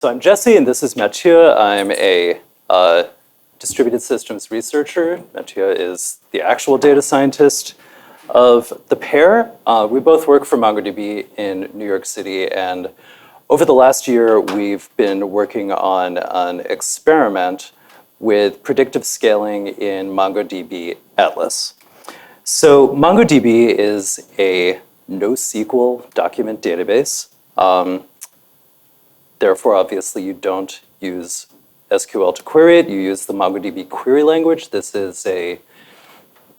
So I'm Jesse, and this is Matthieu. I'm a distributed systems researcher. Matthieu is the actual data scientist of the pair. We both work for MongoDB in New York City, and over the last year, we've been working on an experiment with predictive scaling in MongoDB Atlas. So MongoDB is a NoSQL document database. Therefore, obviously, you don't use SQL to query it. You use the MongoDB query language. This is a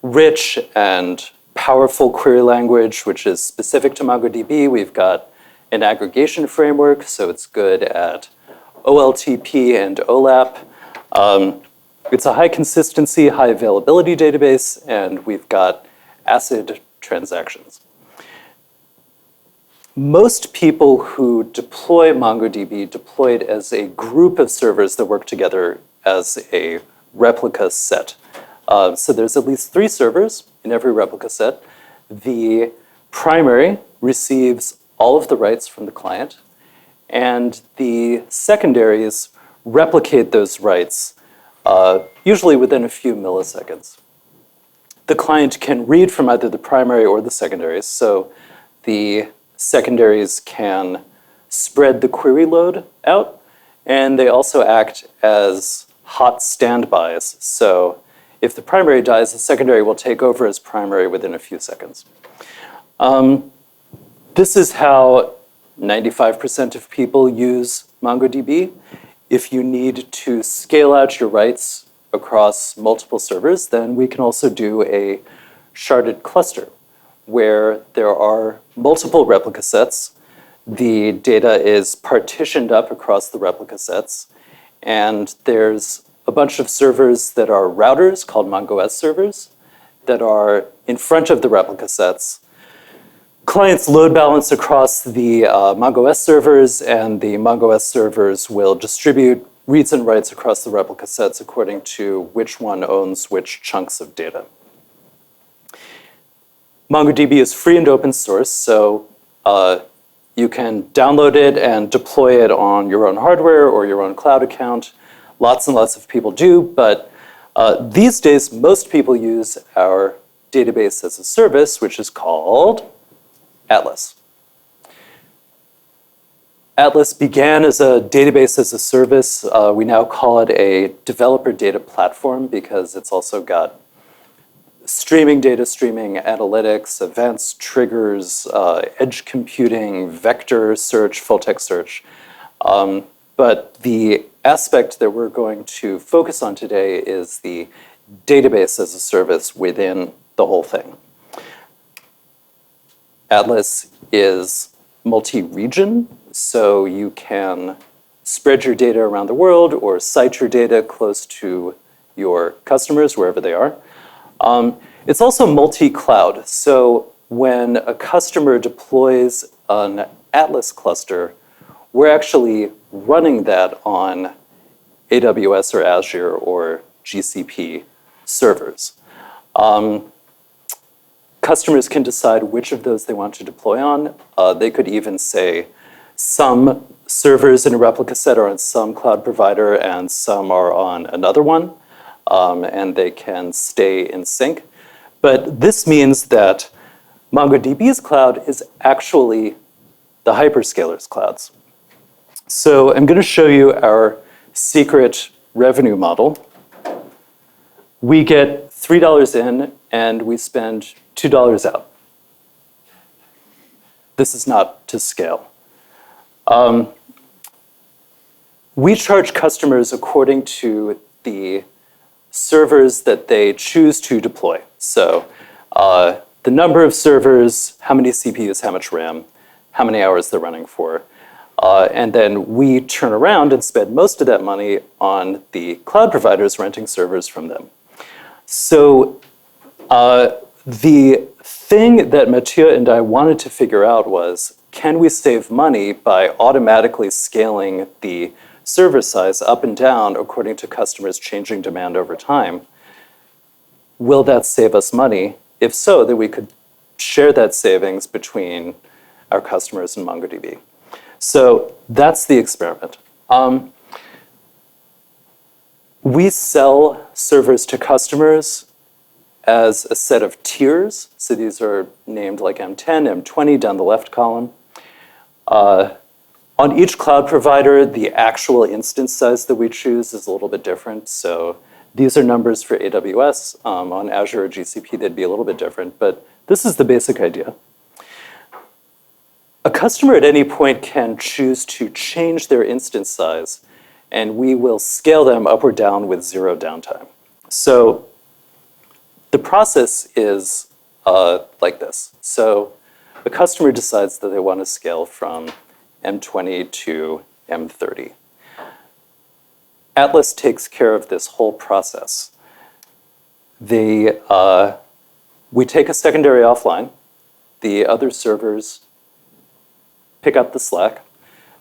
rich and powerful query language, which is specific to MongoDB. We've got an aggregation framework, so it's good at OLTP and OLAP. It's a high consistency, high availability database, and we've got ACID transactions. Most people who deploy MongoDB deploy it as a group of servers that work together as a replica set. So there's at least 3 servers in every replica set. The primary receives all of the writes from the client, and the secondaries replicate those writes, usually within a few milliseconds. The client can read from either the primary or the secondaries, so the secondaries can spread the query load out, and they also act as hot standbys. So if the primary dies, the secondary will take over as primary within a few seconds. This is how 95% of people use MongoDB. If you need to scale out your writes across multiple servers, then we can also do a sharded cluster, where there are multiple replica sets. The data is partitioned up across the replica sets, and there's a bunch of servers that are routers called MongoS servers that are in front of the replica sets. Clients load balance across the MongoS servers, and the MongoS servers will distribute reads and writes across the replica sets according to which one owns which chunks of data. MongoDB is free and open source, so you can download it and deploy it on your own hardware or your own cloud account. Lots and lots of people do, but these days, most people use our database as a service, which is called Atlas. Atlas began as a database as a service. We now call it a developer data platform because it's also got streaming data, streaming analytics, events, triggers, edge computing, vector search, full text search. But the aspect that we're going to focus on today is the database as a service within the whole thing. Atlas is multi-region, so you can spread your data around the world or cite your data close to your customers, wherever they are. It's also multi-cloud, so when a customer deploys an Atlas cluster, we're actually running that on AWS or Azure or GCP servers. Customers can decide which of those they want to deploy on. They could even say some servers in a replica set are on some cloud provider and some are on another one, and they can stay in sync. But this means that MongoDB's cloud is actually the hyperscalers' clouds. So I'm going to show you our secret revenue model. We get $3 in and we spend $2 out. This is not to scale. We charge customers according to the servers that they choose to deploy. So the number of servers, how many CPUs, how much RAM, how many hours they're running for. And then we turn around and spend most of that money on the cloud providers renting servers from them. So the thing that Matthieu and I wanted to figure out was, can we save money by automatically scaling the server size up and down according to customers' changing demand over time? Will that save us money? If so, then we could share that savings between our customers and MongoDB. So that's the experiment. We sell servers to customers as a set of tiers. So these are named like M10, M20 down the left column. On each cloud provider, the actual instance size that we choose is a little bit different. So these are numbers for AWS. On Azure or GCP, they'd be a little bit different, but this is the basic idea. A customer at any point can choose to change their instance size, and we will scale them up or down with zero downtime. So the process is like this. So a customer decides that they want to scale from M20 to M30. Atlas takes care of this whole process. We take a secondary offline. The other servers pick up the slack.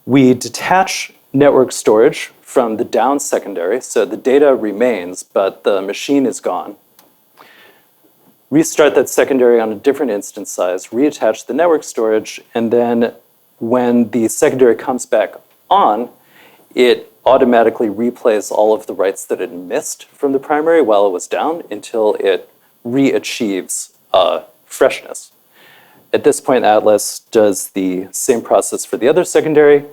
We detach network storage from the down secondary, so the data remains, but the machine is gone. Restart that secondary on a different instance size, reattach the network storage, and then when the secondary comes back on, it automatically replays all of the writes that it missed from the primary while it was down until it re-achieves freshness. At this point, Atlas does the same process for the other secondary.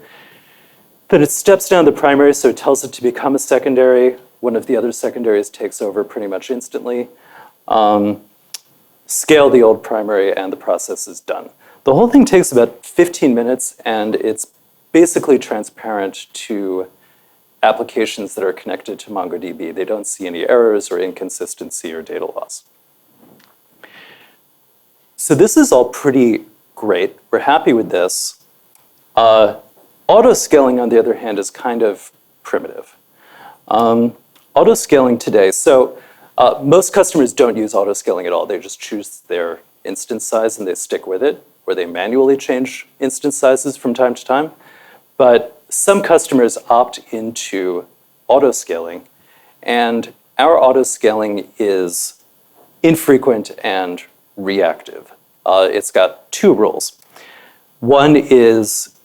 Then it steps down the primary, so it tells it to become a secondary. One of the other secondaries takes over pretty much instantly. Scale the old primary, and the process is done. The whole thing takes about 15 minutes, and it's basically transparent to applications that are connected to MongoDB. They don't see any errors or inconsistency or data loss. So this is all pretty great. We're happy with this. Autoscaling, on the other hand, is kind of primitive. Autoscaling today, so most customers don't use autoscaling at all. They just choose their instance size and they stick with it, or they manually change instance sizes from time to time. But some customers opt into autoscaling, and our autoscaling is infrequent and reactive. It's got two rules. One is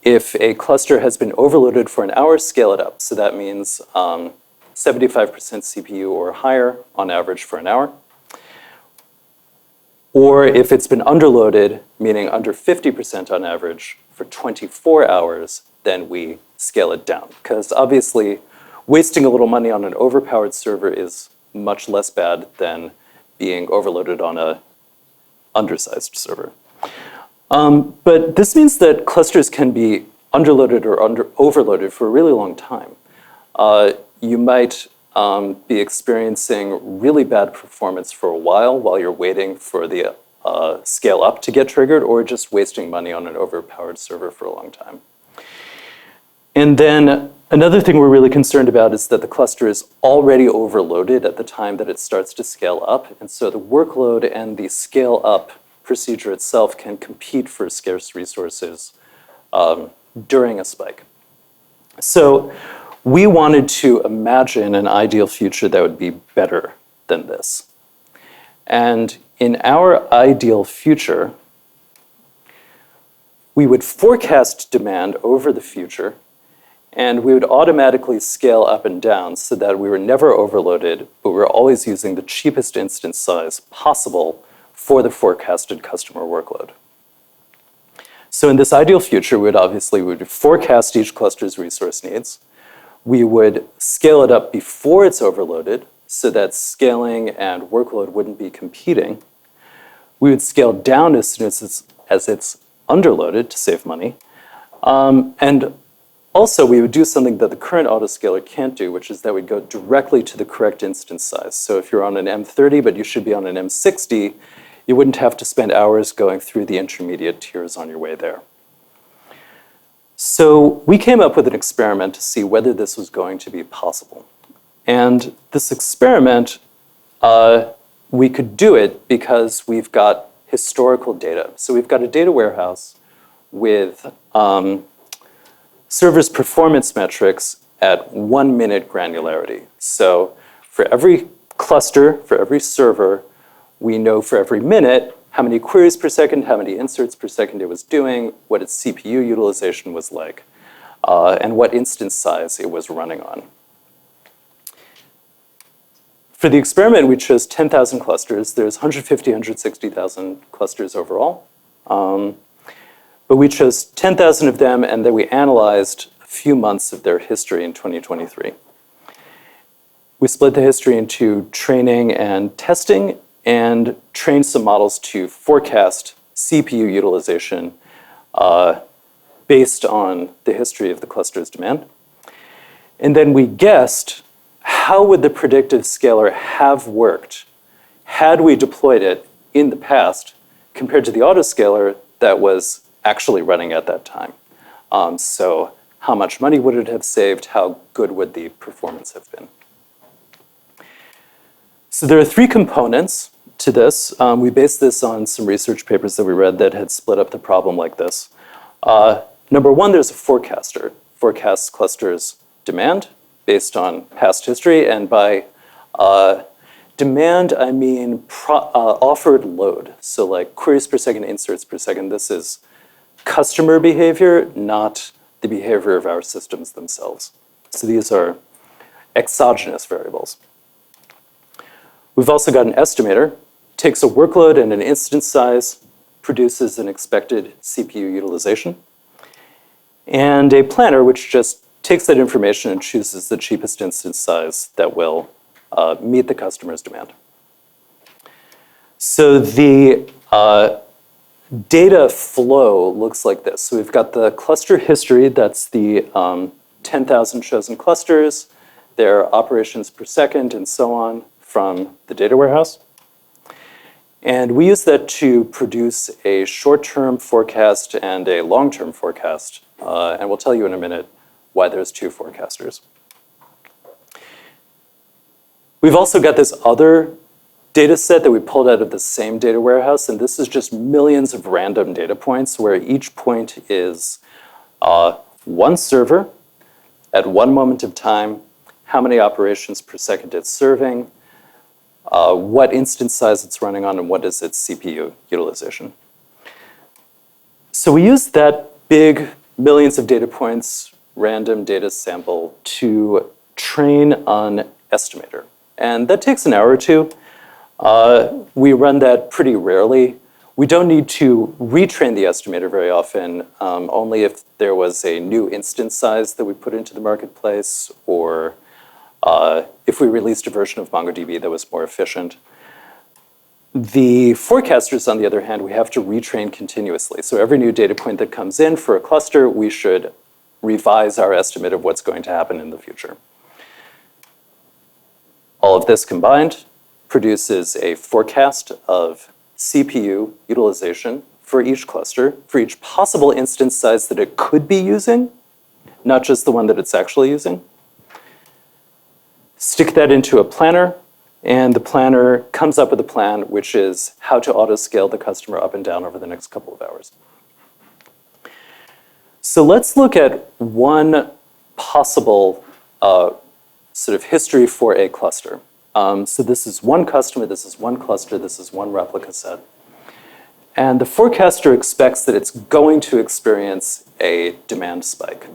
if a cluster has been overloaded for an hour, scale it up. So that means 75% CPU or higher on average for an hour. Or if it's been underloaded, meaning under 50% on average for 24 hours, then we scale it down. Because obviously, wasting a little money on an overpowered server is much less bad than being overloaded on an undersized server. But this means that clusters can be underloaded or overloaded for a really long time. You might be experiencing really bad performance for a while you're waiting for the scale up to get triggered, or just wasting money on an overpowered server for a long time. And then another thing we're really concerned about is that the cluster is already overloaded at the time that it starts to scale up. And so the workload and the scale up procedure itself can compete for scarce resources during a spike. So we wanted to imagine an ideal future that would be better than this. And in our ideal future, we would forecast demand over the future, and we would automatically scale up and down so that we were never overloaded, but we were always using the cheapest instance size possible for the forecasted customer workload. So in this ideal future, we would forecast each cluster's resource needs. We would scale it up before it's overloaded so that scaling and workload wouldn't be competing. We would scale down as soon as it's underloaded to save money. And also, we would do something that the current autoscaler can't do, which is that we'd go directly to the correct instance size. So if you're on an M30, but you should be on an M60, you wouldn't have to spend hours going through the intermediate tiers on your way there. So we came up with an experiment to see whether this was going to be possible. And this experiment, we could do it because we've got historical data. So we've got a data warehouse with server's performance metrics at 1 minute granularity. So for every cluster, for every server, we know for every minute how many queries per second, how many inserts per second it was doing, what its CPU utilization was like. and what instance size it was running on. For the experiment, we chose 10,000 clusters. There's 150, 160,000 clusters overall. But we chose 10,000 of them, and then we analyzed a few months of their history in 2023. We split the history into training and testing, and trained some models to forecast CPU utilization based on the history of the cluster's demand. And then we guessed how would the predictive scaler have worked had we deployed it in the past compared to the autoscaler that was actually running at that time. So how much money would it have saved? How good would the performance have been? So there are three components to this. We based this on some research papers that we read that had split up the problem like this. Number one, there's a forecaster. Forecasts clusters demand based on past history, and by demand, I mean offered load. So like queries per second, inserts per second. This is customer behavior, not the behavior of our systems themselves. So these are exogenous variables. We've also got an estimator, takes a workload and an instance size, produces an expected CPU utilization, and a planner, which just takes that information and chooses the cheapest instance size that will meet the customer's demand. So the data flow looks like this. So we've got the cluster history, that's the 10,000 chosen clusters, their operations per second, and so on from the data warehouse. And we use that to produce a short-term forecast and a long-term forecast. And we'll tell you in a minute why there's two forecasters. We've also got this other data set that we pulled out of the same data warehouse, and this is just millions of random data points where each point is one server at one moment of time, how many operations per second it's serving, what instance size it's running on, and what is its CPU utilization. So we use that big millions of data points, random data sample to train on Estimator. And that takes an hour or two. We run that pretty rarely. We don't need to retrain the Estimator very often, only if there was a new instance size that we put into the marketplace, or if we released a version of MongoDB that was more efficient. The forecasters, on the other hand, we have to retrain continuously. So every new data point that comes in for a cluster, we should revise our estimate of what's going to happen in the future. All of this combined produces a forecast of CPU utilization for each cluster, for each possible instance size that it could be using, not just the one that it's actually using. Stick that into a planner, and the planner comes up with a plan, which is how to auto-scale the customer up and down over the next couple of hours. So let's look at one possible sort of history for a cluster. So this is one customer, this is one cluster, this is one replica set. And the forecaster expects that it's going to experience a demand spike.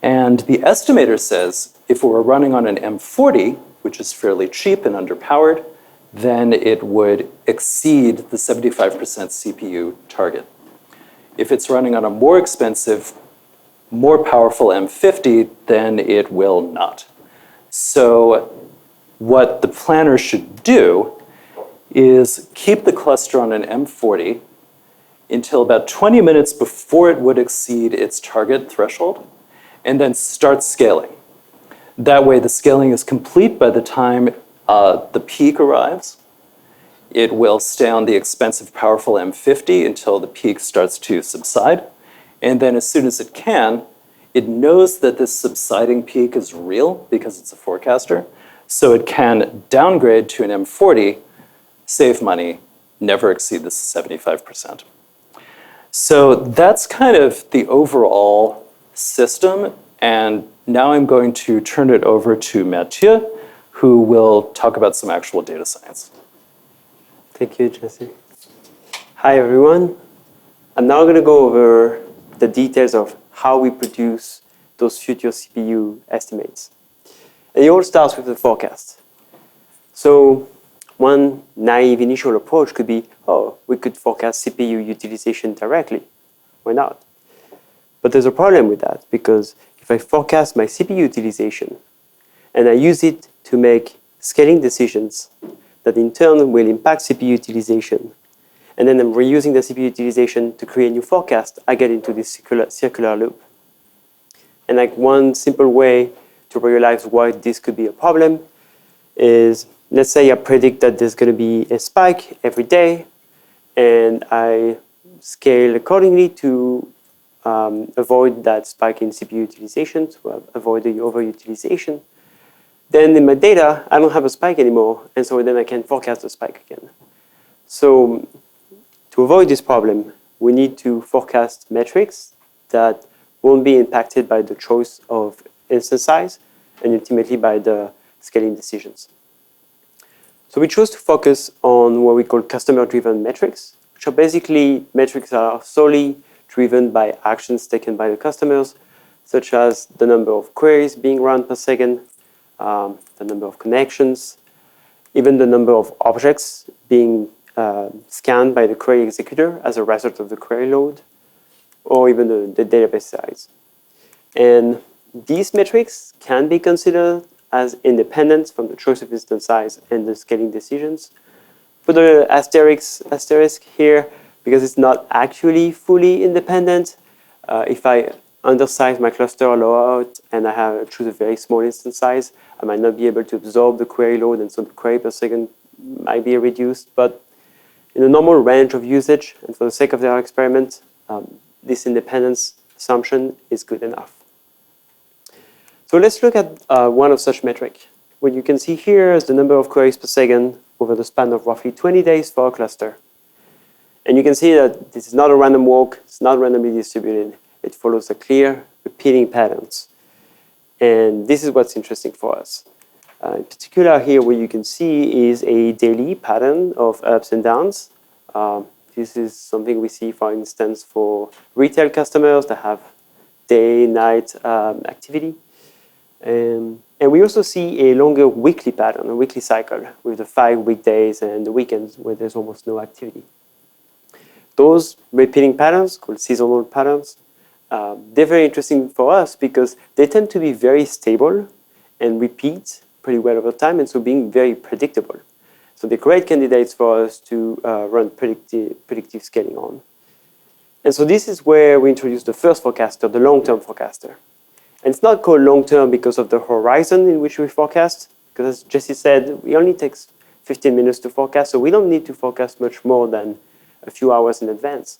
And the estimator says if we're running on an M40, which is fairly cheap and underpowered, then it would exceed the 75% CPU target. If it's running on a more expensive, more powerful M50, then it will not. So what the planner should do is keep the cluster on an M40 until about 20 minutes before it would exceed its target threshold, and then start scaling. That way, the scaling is complete by the time the peak arrives. It will stay on the expensive, powerful M50 until the peak starts to subside. And then as soon as it can, it knows that this subsiding peak is real because it's a forecaster. So it can downgrade to an M40, save money, never exceed the 75%. So that's kind of the overall system. And now I'm going to turn it over to Matthieu, who will talk about some actual data science. Thank you, Jesse. Hi, everyone. I'm now going to go over the details of how we produce those future CPU estimates. And it all starts with the forecast. So one naive initial approach could be, oh, we could forecast CPU utilization directly. Why not? But there's a problem with that, because if I forecast my CPU utilization and I use it to make scaling decisions that in turn will impact CPU utilization, and then I'm reusing the CPU utilization to create a new forecast, I get into this circular loop. And like one simple way to realize why this could be a problem is, let's say I predict that there's going to be a spike every day, and I scale accordingly to avoid that spike in CPU utilization, to avoid the overutilization. Then in my data, I don't have a spike anymore, and so then I can forecast the spike again. So to avoid this problem, we need to forecast metrics that won't be impacted by the choice of instance size and ultimately by the scaling decisions. So we chose to focus on what we call customer-driven metrics, which are basically metrics that are solely driven by actions taken by the customers, such as the number of queries being run per second, the number of connections, even the number of objects being scanned by the query executor as a result of the query load, or even the database size. And these metrics can be considered as independent from the choice of instance size and the scaling decisions. Put an asterisk here because it's not actually fully independent. If I undersize my cluster a lot and I choose a very small instance size, I might not be able to absorb the query load, and so the query per second might be reduced. But in a normal range of usage, and for the sake of our experiment, this independence assumption is good enough. So let's look at one of such metric. What you can see here is the number of queries per second over the span of roughly 20 days for a cluster. And you can see that this is not a random walk, it's not randomly distributed. It follows a clear repeating patterns. And this is what's interesting for us. In particular here, what you can see is a daily pattern of ups and downs. This is something we see, for instance, for retail customers that have day-night activity. And we also see a longer weekly pattern, a weekly cycle, with the 5 weekdays and the weekends where there's almost no activity. Those repeating patterns, called seasonal patterns, they're very interesting for us because they tend to be very stable and repeat pretty well over time, and so being very predictable. So they're great candidates for us to run predictive scaling on. And so this is where we introduce the first forecaster, the long-term forecaster. And it's not called long-term because of the horizon in which we forecast, because as Jesse said, it only takes 15 minutes to forecast, so we don't need to forecast much more than a few hours in advance.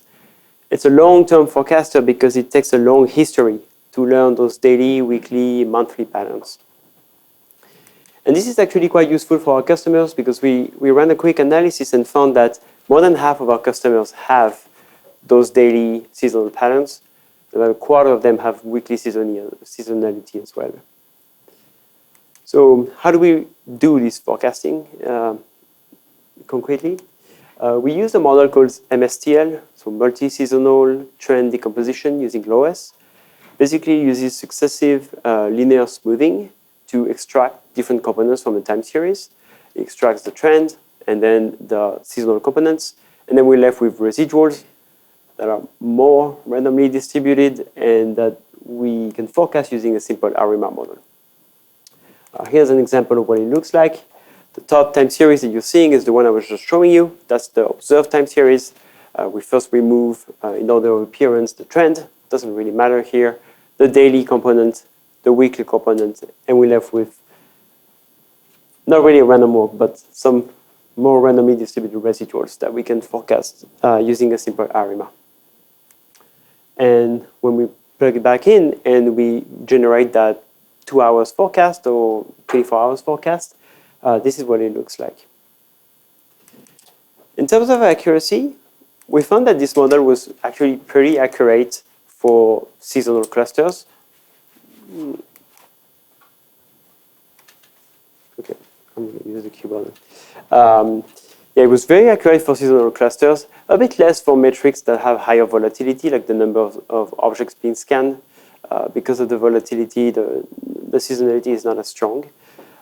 It's a long-term forecaster because it takes a long history to learn those daily, weekly, monthly patterns. And this is actually quite useful for our customers because we ran a quick analysis and found that more than half of our customers have those daily seasonal patterns. About a quarter of them have weekly seasonality as well. So how do we do this forecasting concretely? We use a model called MSTL, so multi-seasonal trend decomposition using LOS. Basically uses successive linear smoothing to extract different components from a time series. It extracts the trend and then the seasonal components, and then we're left with residuals that are more randomly distributed and that we can forecast using a simple ARIMA model. Here's an example of what it looks like. The top time series that you're seeing is the one I was just showing you. That's the observed time series. We first remove, in order of appearance, the trend. Doesn't really matter here. The daily component, the weekly component, and we're left with not really a random walk, but some more randomly distributed residuals that we can forecast using a simple ARIMA. And when we plug it back in and we generate that 2 hours forecast or 24 hours forecast, this is what it looks like. In terms of accuracy, we found that this model was actually pretty accurate for seasonal clusters. Okay, I'm going to use the keyboard. Yeah, it was very accurate for seasonal clusters, a bit less for metrics that have higher volatility, like the number of objects being scanned. Because of the volatility, the seasonality is not as strong.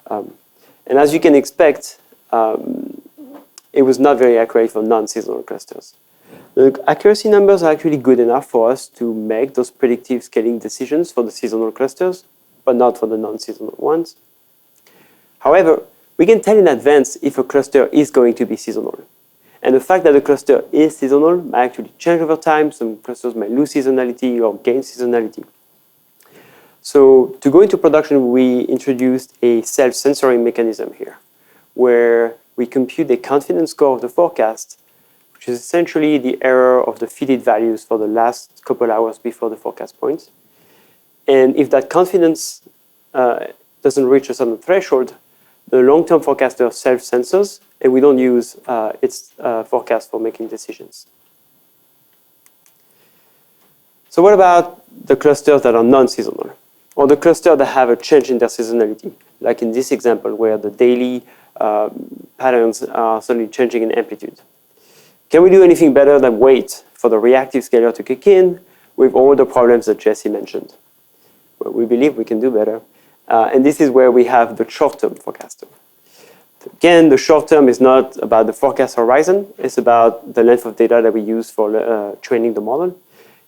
And as you can expect, it was not very accurate for non-seasonal clusters. The accuracy numbers are actually good enough for us to make those predictive scaling decisions for the seasonal clusters, but not for the non-seasonal ones. However, we can tell in advance if a cluster is going to be seasonal. And the fact that the cluster is seasonal might actually change over time. Some clusters might lose seasonality or gain seasonality. So to go into production, we introduced a self-censoring mechanism here, where we compute a confidence score of the forecast, which is essentially the error of the fitted values for the last couple hours before the forecast point. And if that confidence doesn't reach a certain threshold, the long-term forecaster self-censors, and we don't use its forecast for making decisions. So what about the clusters that are non-seasonal, or the clusters that have a change in their seasonality, like in this example where the daily patterns are suddenly changing in amplitude? Can we do anything better than wait for the reactive scaler to kick in with all the problems that Jesse mentioned? Well, we believe we can do better. And this is where we have the short-term forecaster. Again, the short term is not about the forecast horizon. It's about the length of data that we use for training the model.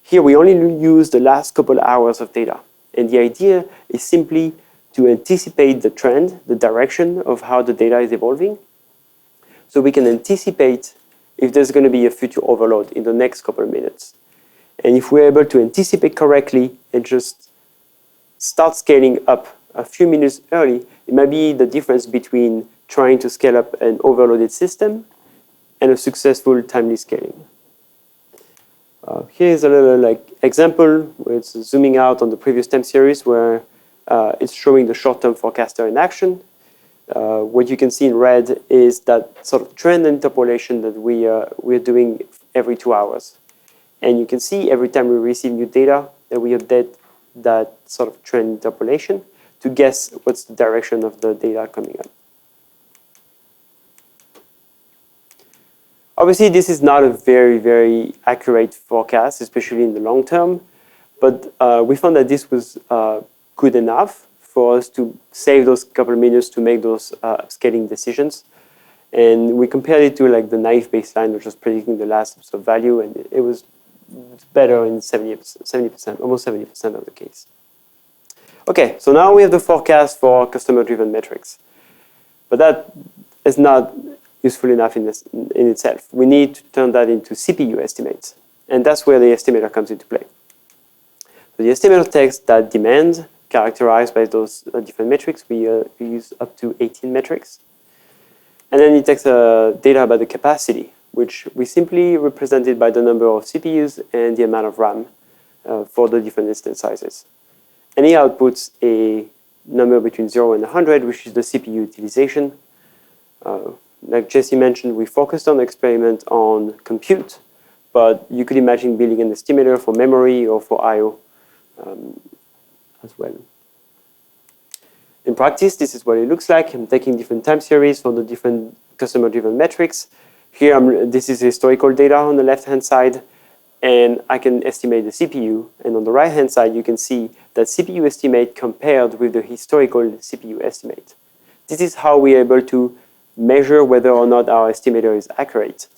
Here, we only use the last couple hours of data. And the idea is simply to anticipate the trend, the direction of how the data is evolving. So we can anticipate if there's going to be a future overload in the next couple of minutes. And if we're able to anticipate correctly and just start scaling up a few minutes early, it might be the difference between trying to scale up an overloaded system and a successful timely scaling. Here's a little example where it's zooming out on the previous time series where it's showing the short-term forecaster in action. What you can see in red is that sort of trend interpolation that we're doing every 2 hours. And you can see every time we receive new data that we update that sort of trend interpolation to guess what's the direction of the data coming up. Obviously, this is not a very, very accurate forecast, especially in the long term, but we found that this was good enough for us to save those couple of minutes to make those upscaling decisions. And we compared it to the naive baseline, which was predicting the last sort of value, and it was better in 70%, almost 70% of the case. Okay, so now we have the forecast for customer-driven metrics. But that is not useful enough in itself. We need to turn that into CPU estimates. And that's where the estimator comes into play. So the estimator takes that demand characterized by those different metrics. We use up to 18 metrics. And then it takes data about the capacity, which we simply represented by the number of CPUs and the amount of RAM for the different instance sizes. And he outputs a number between 0 and 100, which is the CPU utilization. Like Jesse mentioned, we focused on the experiment on compute, but you could imagine building an estimator for memory or for I/O as well. In practice, this is what it looks like. I'm taking different time series for the different customer-driven metrics. Here, this is historical data on the left-hand side, and I can estimate the CPU. And on the right-hand side, you can see that CPU estimate compared with the historical CPU estimate. This is how we are able to measure whether or not our estimator is accurate.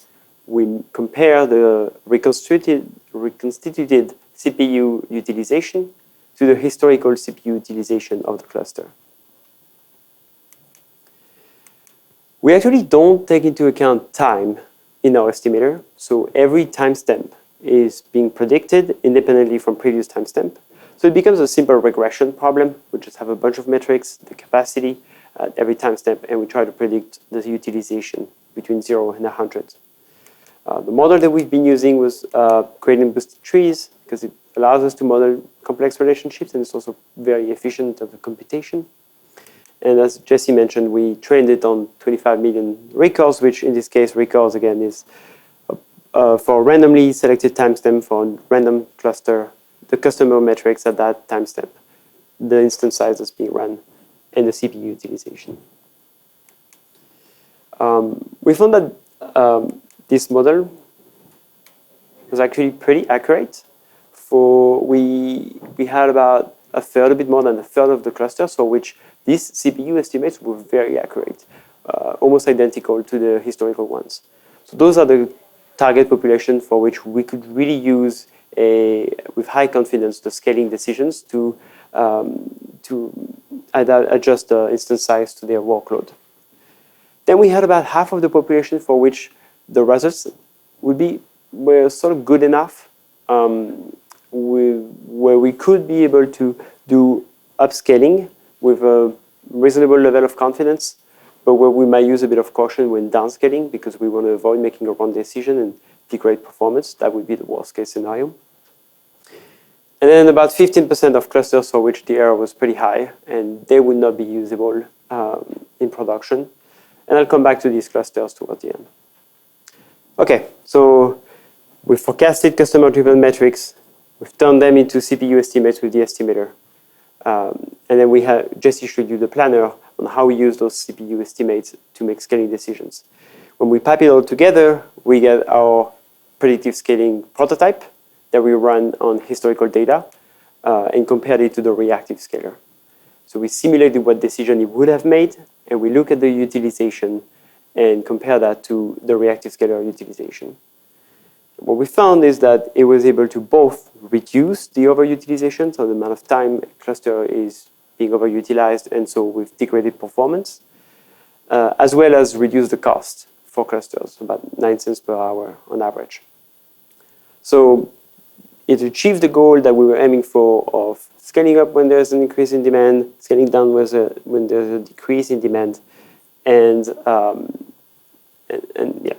We compare the reconstituted CPU utilization to the historical CPU utilization of the cluster. We actually don't take into account time in our estimator, so every timestamp is being predicted independently from previous timestamp. So it becomes a simple regression problem. We just have a bunch of metrics, the capacity at every timestamp, and we try to predict the utilization between 0 and 100. The model that we've been using was gradient boosted trees because it allows us to model complex relationships, and it's also very efficient of the computation. And as Jesse mentioned, we trained it on 25 million records, which in this case, records again is for randomly selected timestamp for a random cluster, the customer metrics at that timestamp, the instance size that's being run, and the CPU utilization. We found that this model was actually pretty accurate. We had about a bit more than a third of the clusters for which these CPU estimates were very accurate, almost identical to the historical ones. So those are the target population for which we could really use with high confidence the scaling decisions to adjust the instance size to their workload. Then we had about half of the population for which the results were sort of good enough, where we could be able to do upscaling with a reasonable level of confidence, but where we might use a bit of caution when downscaling because we want to avoid making a wrong decision and degrade performance. That would be the worst case scenario. And then about 15% of clusters for which the error was pretty high, and they would not be usable in production. And I'll come back to these clusters towards the end. Okay, so we forecasted customer-driven metrics. We've turned them into CPU estimates with the estimator. And then Jesse showed you the planner on how we use those CPU estimates to make scaling decisions. When we pipe it all together, we get our predictive scaling prototype that we run on historical data and compared it to the reactive scaler. So we simulated what decision it would have made, and we look at the utilization and compare that to the reactive scaler utilization. What we found is that it was able to both reduce the overutilization, so the amount of time a cluster is being overutilized, and so with degraded performance, as well as reduce the cost for clusters, about 9 cents per hour on average. So it achieved the goal that we were aiming for of scaling up when there's an increase in demand, scaling down when there's a decrease in demand, and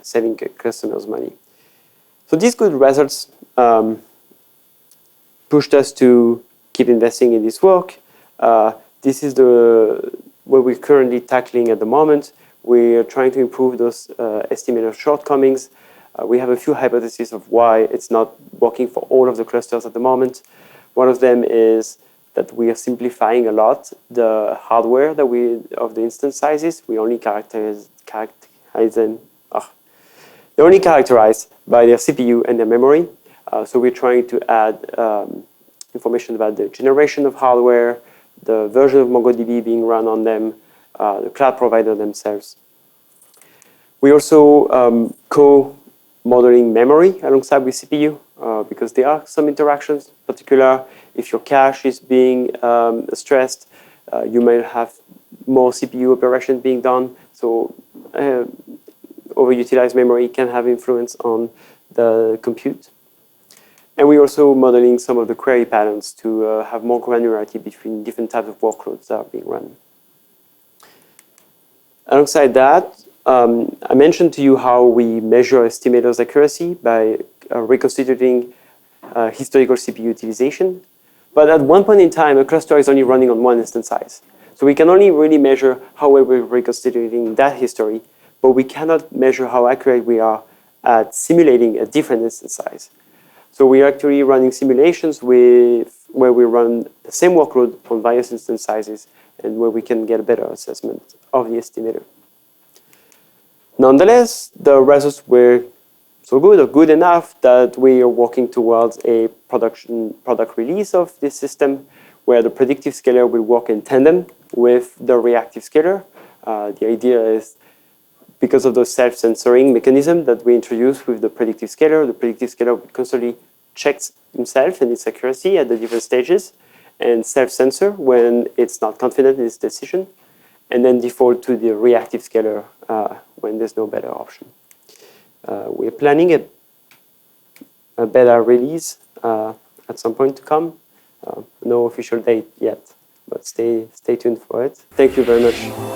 saving customers money. So these good results pushed us to keep investing in this work. This is what we're currently tackling at the moment. We're trying to improve those estimator shortcomings. We have a few hypotheses of why it's not working for all of the clusters at the moment. One of them is that we are simplifying a lot the hardware of the instance sizes. We only characterize them. They're only characterized by their CPU and their memory. So we're trying to add information about the generation of hardware, the version of MongoDB being run on them, the cloud provider themselves. We also co-modeling memory alongside with CPU because there are some interactions. In particular, if your cache is being stressed, you might have more CPU operations being done. So overutilized memory can have influence on the compute. And we're also modeling some of the query patterns to have more granularity between different types of workloads that are being run. Alongside that, I mentioned to you how we measure estimators' accuracy by reconstituting historical CPU utilization. But at one point in time, a cluster is only running on one instance size. So we can only really measure how well we're reconstituting that history, but we cannot measure how accurate we are at simulating a different instance size. So we're actually running simulations where we run the same workload on various instance sizes and where we can get a better assessment of the estimator. Nonetheless, the results were so good or good enough that we are working towards a product release of this system where the predictive scaler will work in tandem with the reactive scaler. The idea is because of the self-censoring mechanism that we introduced with the predictive scaler constantly checks himself and its accuracy at the different stages and self-censor when it's not confident in its decision, and then default to the reactive scaler when there's no better option. We're planning a beta release at some point to come. No official date yet, but stay tuned for it. Thank you very much.